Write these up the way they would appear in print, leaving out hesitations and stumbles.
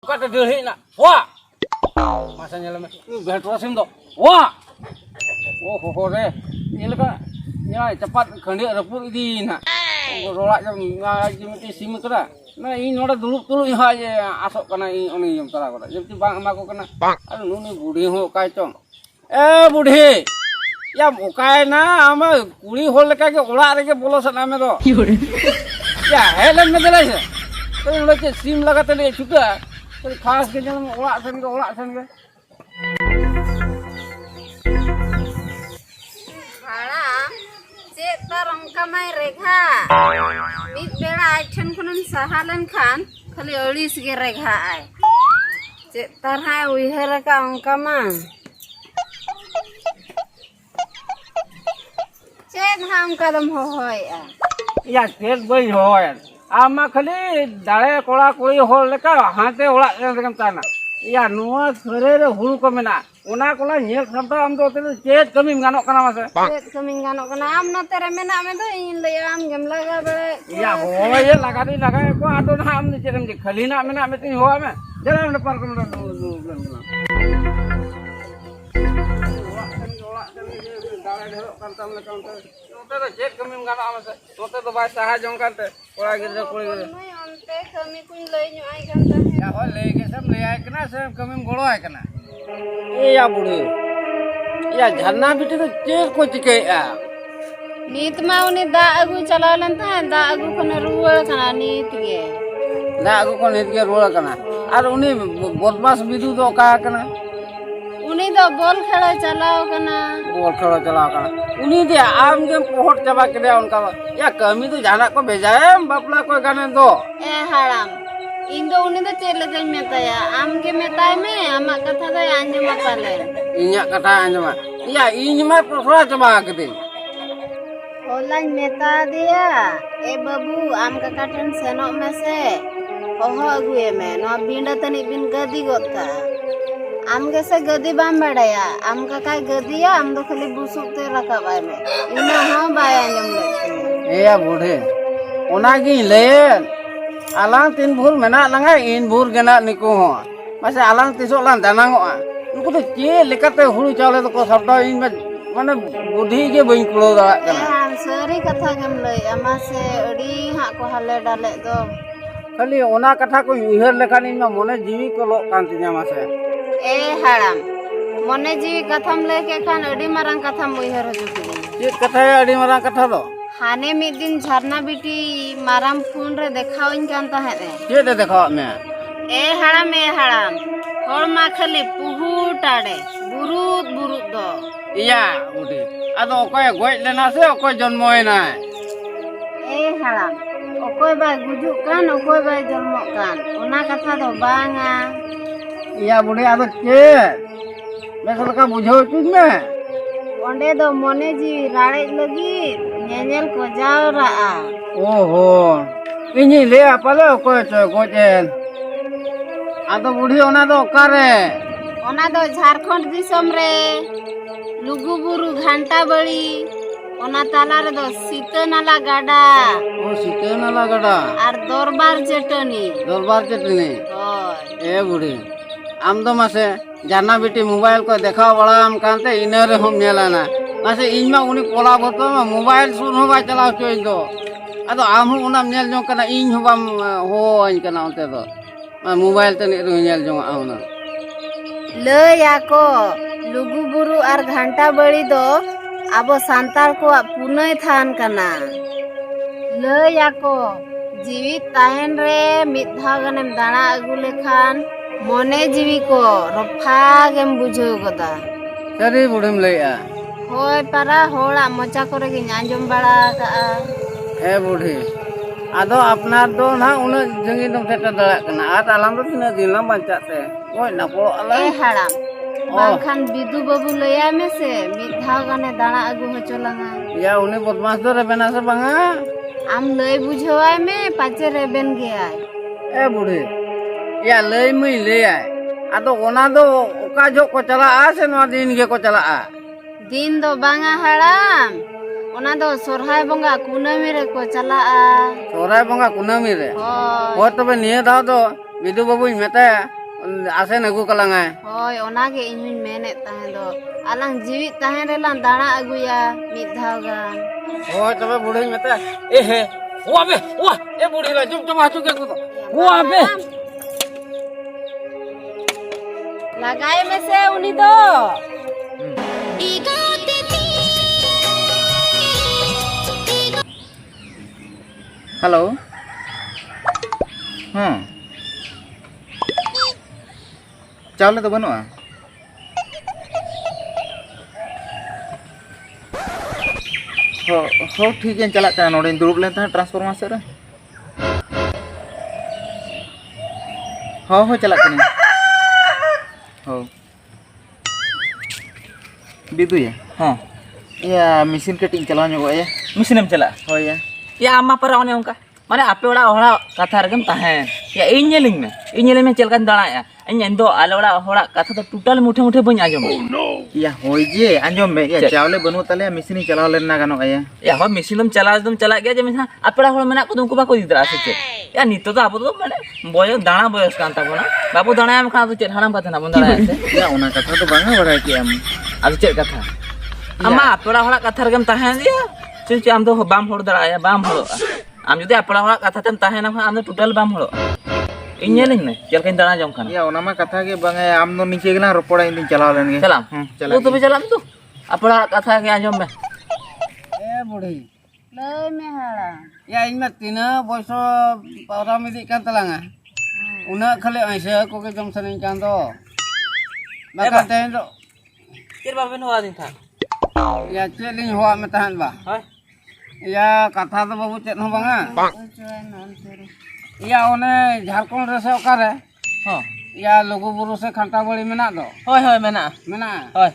Kata diri nak, wah, masanya lama, betul sim tu, wah, oh deh, ini lekas, ini cepat kendi reput ini nak, rolak jam ngaji mesti sim tu dah, nah ini orang dulu ini aja asok kena ini jam terang kota, jadi bang aku kena, aduh ini budi ho kacang, budi, ya bukan na, ama kuli hol lekas ke ular lagi bolosan ame tu, ya Helen menjelas, tu lekas sim laga tadi juga. खास के जन ओड़ा सन के भाड़ा चे तरंका my रेखा मित बेड़ा आइठन खुनन सहालन खान खाली अड़ीस के रेखा आय चे तरहा उइहर का अंका मा चे धाम कदम होय या तेल बई होय आमा खाली दाड़े कोड़ा कोई होल लेका हाथे ओड़ा सेन ताना या नुआ खरे रे हुळु को मेना ओना कोला नेल सामता आम दो ते चेत कमी गानो कना मासे चेत कमी गानो कना आम नते रे मेना में तो इन ले आम गेम लगा बड़े या होय ये लगा को आदो ना आम चेरम जे खाली ना मेना में ती होय में जरा में पर को चेक कमी गाना नोते तो बाय सहा जंग कांते कोड़ा गिर कोड़ी गिर मैं अंते कमी कुन लई नु आई गंता है या हो ले के सब ले आए कना सब कमी गोड़ो आए कना ए या बुढ़ी या झरना बिटे तो चेक को चिके आ नीत मा उनी दा अगु चलालन था दा अगु कोन रुवळ कना नीत गे दा अगु को नीत के रोड़ा कना और उनी बदमाश बिदु तो का कना उनी दो बॉल खेला चलाओ कना बॉल खेला चलाओ कना उनी दे आम के पोहट चबा के उनका या कमी तो जाना को भेजाए बापला को गाने दो ए हराम इन दो उनी दो चेले के मेताया आम के मेताय में आमा कथा दो आंजम पाले इnya कथा आंजम या इन में पोखरा चबा के दे ओलान मेता दिया ए बाबू आम का काटन सेनो में से ओहो अगुए में नो बिंडा तनी बिन गदी गोता आम कैसे गदी बाम बड़ाया आम का काय गदिया आम तो खाली बुसुक ते रखा बाय में इना हां बाय आंजम ले ए या बूढ़े ओना की ले alang tin bhur mena langa in bhur gena niku ho mase alang tisok lan danango nuku to che lekate huru chawle to ko sabda in mane budhi ge bain kulo da kana हम सरी कथा गम लई अमा से अड़ी हा को हले डाले दो खाली ओना कथा को उहर लेखान इन मने जीवी को लो कान तिया मासे ए हराम मने जीवी कथम लेके खान अड़ी मारंग कथम उहर हजु che कथा अडी मारा कथा दो हाने मिद दिन झरना बिटी माराम फोन रे देखावइन कान ता है che de देखो me ए हराम होर मा खाली पुहुटाड़े बुरुत बुरुत दो iya budi ado okoy goj lena se okoy jonmoy na ए हराम ओकोय बाय गुजुक कान ओकोय बाय जन्म कान ओना कथा दो बांगा iya budi ado che me का बुझो चुज में ओंडे दो मने जीवी राड़े लगी नेनेल को जाओ रहा ओहो इनी ले आपले ओकोय च गोजेन आदो बुढ़ी ओना दो ओकारे ओना दो झारखंड दिसम रे लुगुबुरु घंटा बड़ी ओना ताला रे दो सीतनाला गाडा ओ सीतनाला गाडा और दरबार चटनी ए बुढ़ी आम दो मासे जाना बेटी मोबाइल को देखा बड़ा आम कांते इने रे हम नेलाना मासे इनमा उनी पोला बतो मोबाइल सुन हो बा चलाव चोय दो आदो आम हु उना नेल जो कना इन हो बम हो इन कना उते दो मोबाइल तने रो नेल जो आउना लया को लुगुबुरु और घंटा बड़ी दो आबो सांताल को पुनय थान कना लया को जीवित ताहेन रे मिधा गनेम दाना अगु लेखान मने जीवी को रफागेम बुझो गदा सरी बुढ़ीम लइया होय पारा होड़ा मोचा करे गिन आंजम बड़ा का ए बुढ़ी आदो अपना दो ना उन जंगी दम सेटा दड़ा कना आ तालाम तो तिना दिन ला बंचाते ओय ना पो अला ए हराम बाखान बिदु बाबू लया में से मिधा गने दाना अगु हो चलंगा या उनी बदमाश दो रे बेना से बांगा आम लय बुझवाय में पाचे रेबेन गया ए बुढ़ी या लय मई ले आए आदो ओना दो ओका जो को चला आ से नो दिन के को चला आ दिन दो बांगा हराम ओना दो सोरहाय बंगा कुनामी रे को चला आ सोरहाय बंगा कुनामी रे होय हो तबे निये दाव दो बिदु बाबू मेताया आसे नगु कलांगाय होय ओनागे इन्हुं मेनेत ताहे दो आलांग जीवित ताहे रेलां दाणा अगुया मिद धाव गान होय तबे बुढ़ी मेता ए हे वा बे वा ए बुढ़ी ला जुम जुम हाचू के को वा बे लगाए में से उनी दो हेलो हाँ चावल तो बनवा हो ठीक है चला नोड़े दुड़ब लेन था ट्रांसफॉर्मर से हो चला हो बिदु हाँ या मशीन कटिंग चला या मिसिनेम चला हो या आमा पर ओने उनका माने आपे ओड़ा होड़ा कथा रगम ताहेन या इन नेलिंग में चलकान दाड़ा इन दो आले ओड़ा होड़ा कथा तो टोटल मुठे मुठे बन आजम या होय जे आंजम में या चावले बनु तले मशीन चलाव लेना गानो या हो मिसिनम चला गया जे मिसा आपड़ा होड़ मेना को तुमको बाको दिदरा से या नितो तो आबो तो माने बयस दाणा बयस कान ताकोना बाबू दाणा हम खा तो चेत हराम कथा ना बन दाड़ा से या ओना कथा तो बांगा बड़ा कि हम आदो चेत कथा अम्मा आपड़ा होड़ा कथा रगम ताहेन या चुच आम दो बाम होड़ दाड़ा बाम होड़ आम जुदे आपड़ा होड़ा कथा तेम ताहेना आम दो टोटल बाम होड़ इन नेलिंग ने चलकान दाणा जम खान या ओना मा कथा के बांगा आम दो नीचे गेला रोपड़ा इन चलाव लेन गे चलाम चला तो चलाम तू आपड़ा कथा के आजम में ए बुढ़ी लय में हाड़ा या इन में तीन बयसो पावरा मिदी कान तलांगा उना खाली ऐसे को के जम सने कान दो बाका तेन दो केर बाबे नो आदिन था या चेलिंग होआ में तहन बा हाय या कथा तो बाबू चेत हो बांगा या ओने झारखंड रे से ओकारे हां या लोगो बुरु से खंटा बड़ी मेना दो होय होय मेना मेना होय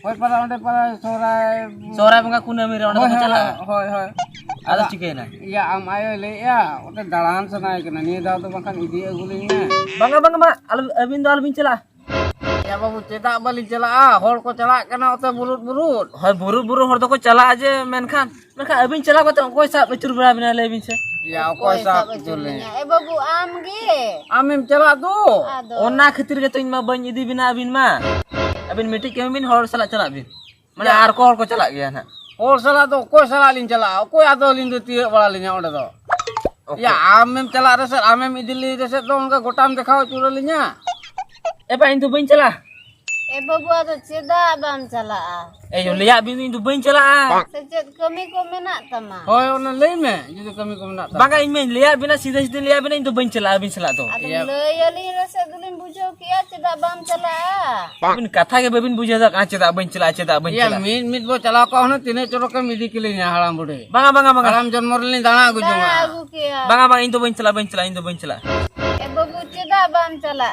होय पर ओंडे पर सोराय सोरा बंगा कुनामी रे ओंडे को चला होय होय आदा चिकेना या आम आयो ले या ओते दालान सनाय कना नि दाव तो बंखान इदी अगुलिन में बंगा बंगा मा अबिन दो अलबिन चला या बाबू चेदा बाली चला होड़ को चला कना ओते बुरुत बुरुत होय बुरु हर दो को चला जे मेनखान अबिन चला को तो कोई सा बचुर बड़ा बिना लेबिन से या कोई सा जुले ए बाबू आम गे आमिम चला दो ओना खातिर के तो इन मा बन इदी बिना अबिन मा अबिन मिटी के बिन हर सला चला बिन माने आर को हर को चला गया ना होड़ सला दो कोई सला लिन चला कोई आदो लिन दो तिए बड़ा लिन ओंडे दो या आमिम चला रे सर आमिम इदिली रे से तो उनका गोटाम दिखाओ चुरलिnya ए पा इन तो बन चला ए बाबू तो चेदा बाम चला ए जो लिया बिन इन तो बन चला से चेद कमी को मेना तमा होय ओने लई में जुदी कमी को ना बंगा इन में लिया बिना सीधे सीधे लिया बिना इन तो बन चला अबिन चला तो अब लयली रसे दुलिन बुझो किया चेदा बाम चला अबिन कथा के बबिन बुझे दा काचे दा बन चला या मिट मिट बो चला को हन तिने चोरो के मिदी के लिnya हाराम बुढ़े बंगा हाराम जन्म रलिन दाना गुजुंगा आगु किया बंगा इन तो बन चला इन तो बन चला ए बाबू चेदा बाम चला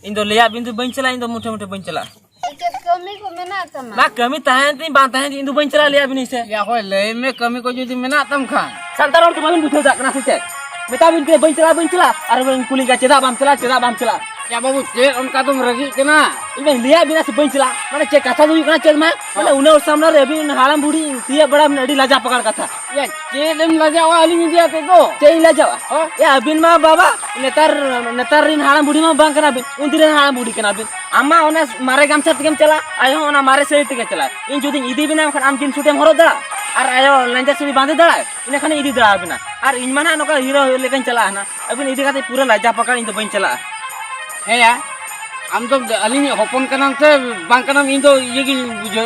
इन तो लिया बिन तो बन चला इन तो मुठे मुठे बन चला से चेद कमी को मेना तमा ना कमी ताहें तीन बात ताहें इन तो बन चला लिया बिन से या होय लई में कमी को जुदी मेना तम खान संतार और तुम्हारे बुझे जा कना से चेक बेटा बिन के बन चला अरे बन कुली का चेदा बाम चला या बाबू चेर उनका तुम रगी केना इबे लिया बिना से बन चला माने चेक कथा दुई कना चल में माने उने और सामने रे बिन हालम बूढ़ी तिया बड़ा में अड़ी लाजा पकड़ कथा या चेदम लजा वाली में दिया ते तो चेई लाजा या बिन मा बाबा नेतार रिन हालम बूढ़ी में बांग कना बिन उन दिरे हालम बूढ़ी कना बिन अम्मा ओने मारे गामछा तकेम चला आयो ओना मारे से तके चला इन जुदी इदी बिना खन आम जिन छुटेम हरो दा और आयो लंजा से बांधे दा इन खाने इदी दा बिना और इन माना नोका हीरो लेकन चला ना अबिन इदी खाते पूरा लाजा पकड़ इन तो बन चला है या हम तो अलिन होपन कनाम से बांग कनाम इन तो ये की बुझो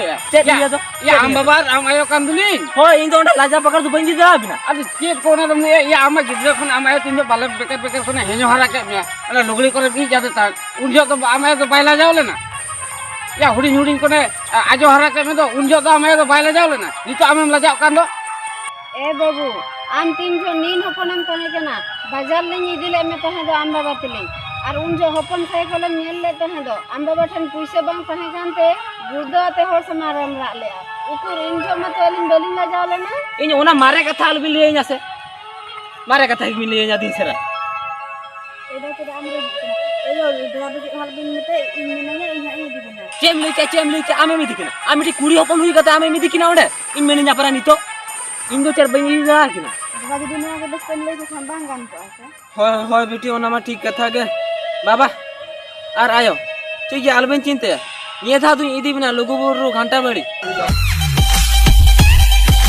या हम बाबा हम आयो कान दुलिन हो इन तो लाजा पकड़ तो बन दा बिना अरे चेक कोना तुमने या हम गिद्रे खन हम आयो तीन जो बाले बेकर खन हेजो हरा के अरे लुगड़ी करे भी जाते ता उन जो तो हम आयो तो बायला जाओ लेना या हुडिन हुडिन कोने आजो हरा के में तो उन जो तो हम आयो तो बायला जाओ लेना नी तो हम लाजा कान दो ए बाबू आम तीन जो नीन होपनम तहे केना बाजार ले इदिले में तहे दो आम बाबा तिले और उन जो होपन खाए कोले नेल ले तहे दो आम बाबा ठन पुइसे बांग तहे जानते गुर्दो आते होर समारम रा ले उकुर इन जो मत अलिन बलिन ला जाओ लेना इन ओना मारे कथा अलबि ले nya से मारे कथा ही ले nya दिन सेरा एदा तो हमरे एलो ड्राइवर के हाल बिन मते इन मेनया इन हाई दिना चेम ले आमे मी दिकिना आमे कुड़ी होपन हुई कथा आमे मी दिकिना ओडे इन मेने nya para nito इन दो चार बनी जा किना बाकी दुनिया के बस ले के संबांग गान तो आसे होय बेटी ओना मा ठीक कथा गे बाबा और आयो ठीक है आलबेन चिंते ये था तू इदी बिना लुगुबुरु घंटा बड़ी